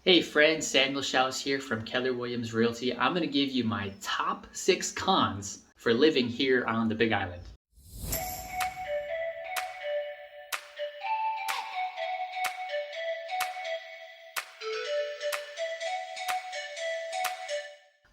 Hey friends, Samuel Schaus here from Keller Williams Realty. I'm going to give you my top 6 cons for living here on the Big Island.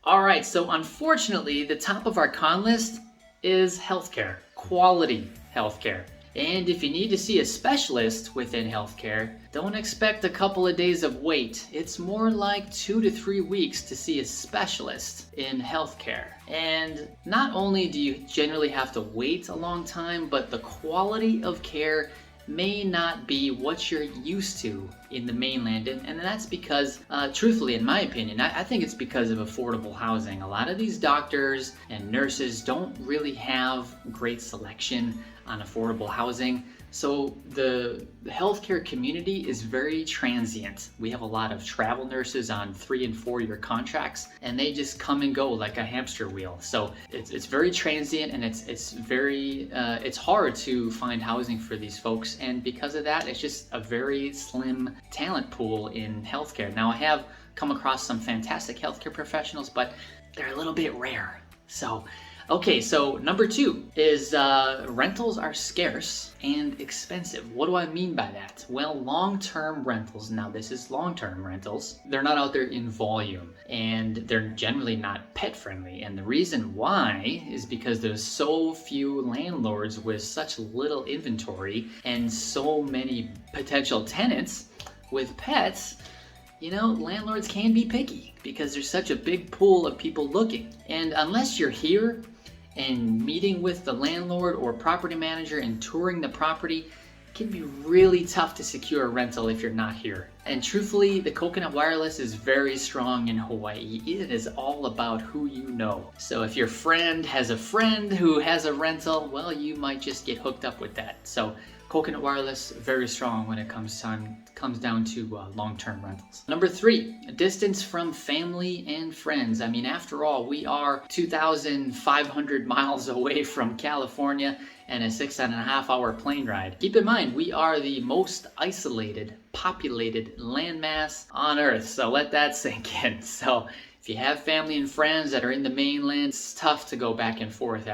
Alright, so unfortunately, the top of our con list is healthcare, quality healthcare. And if you need to see a specialist within healthcare, don't expect a couple of days of wait. It's more like 2 to 3 weeks to see a specialist in healthcare. And not only do you generally have to wait a long time, but the quality of care may not be what you're used to in the mainland. And that's because, truthfully, in my opinion, I think it's because of affordable housing. A lot of these doctors and nurses don't really have great selection on affordable housing. So the healthcare community is very transient. We have a lot of travel nurses on 3 and 4 year contracts, and they just come and go like a hamster wheel. So it's very transient, and it's hard to find housing for these folks. And because of that, it's just a very slim talent pool in healthcare. Now, I have come across some fantastic healthcare professionals, but they're a little bit rare. Okay, so number 2 is rentals are scarce and expensive. What do I mean by that? Well, long-term rentals, now this is long-term rentals, they're not out there in volume, and they're generally not pet-friendly. And the reason why is because there's so few landlords with such little inventory and so many potential tenants with pets. You know, landlords can be picky because there's such a big pool of people looking. And unless you're here and meeting with the landlord or property manager and touring the property, it can be really tough to secure a rental if you're not here. And truthfully, the Coconut Wireless is very strong in Hawaii. It is all about who you know. So if your friend has a friend who has a rental, well, you might just get hooked up with that. So Coconut Wireless, very strong when it comes down to long-term rentals. Number 3, distance from family and friends. I mean, after all, we are 2,500 miles away from California and a 6.5-hour plane ride. Keep in mind, we are the most isolated, populated landmass on Earth, so let that sink in. So if you have family and friends that are in the mainland, it's tough to go back and forth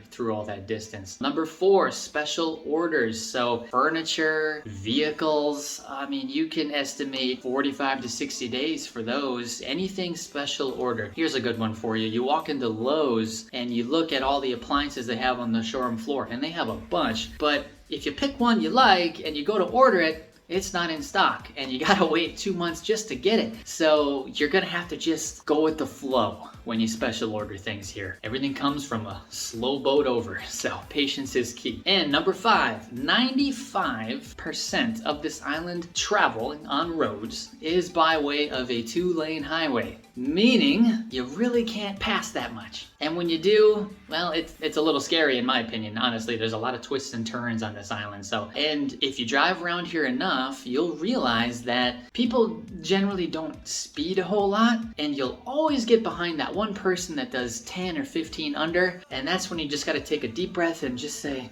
through all that distance. Number 4, special orders. So furniture, vehicles, I mean, you can estimate 45 to 60 days for those. Anything special order. Here's a good one for you. You walk into Lowe's and you look at all the appliances they have on the showroom floor, and they have a bunch. But if you pick one you like and you go to order it, it's not in stock, and you gotta wait 2 months just to get it. So you're gonna have to just go with the flow when you special order things here. Everything comes from a slow boat over, so patience is key. And number 5, 95% of this island travel on roads is by way of a 2-lane highway, meaning you really can't pass that much. And when you do, well, it's a little scary in my opinion. Honestly, there's a lot of twists and turns on this island. And if you drive around here enough, you'll realize that people generally don't speed a whole lot, and you'll always get behind that one person that does 10 or 15 under, and that's when you just got to take a deep breath and just say,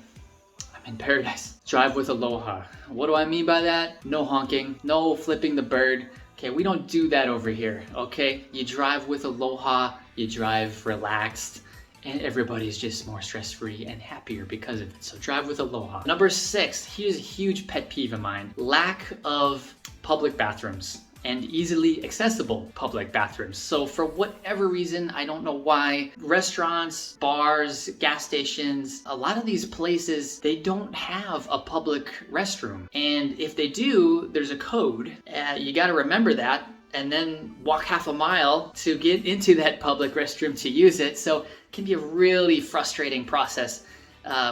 I'm in paradise. Drive with Aloha. What do I mean by that? No honking, no flipping the bird. Okay, we don't do that over here, okay? You drive with Aloha, you drive relaxed, and everybody's just more stress-free and happier because of it. So drive with Aloha. Number 6, here's a huge pet peeve of mine. Lack of public bathrooms and easily accessible public bathrooms. So for whatever reason, I don't know why, restaurants, bars, gas stations, a lot of these places, they don't have a public restroom. And if they do, there's a code. You gotta remember that, and then walk half a mile to get into that public restroom to use it. So it can be a really frustrating process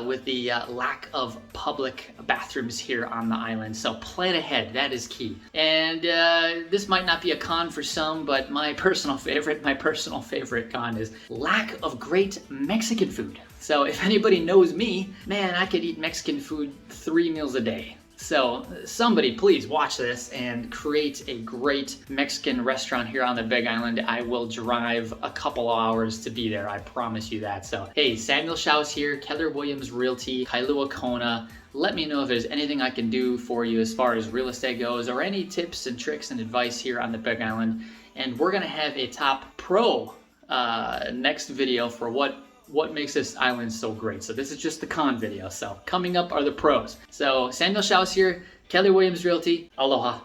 with the lack of public bathrooms here on the island. So plan ahead, that is key. And this might not be a con for some, but my personal favorite con is lack of great Mexican food. So if anybody knows me, man, I could eat Mexican food 3 meals a day. So somebody please watch this and create a great Mexican restaurant here on the Big Island. I will drive a couple of hours to be there. I promise you that. So hey, Samuel Schaus here, Keller Williams Realty, Kailua Kona. Let me know if there's anything I can do for you as far as real estate goes, or any tips and tricks and advice here on the Big Island. And we're gonna have a top pro next video for what makes this island so great. So this is just the con video. So coming up are the pros. So Samuel Schaus here, Keller Williams Realty. Aloha.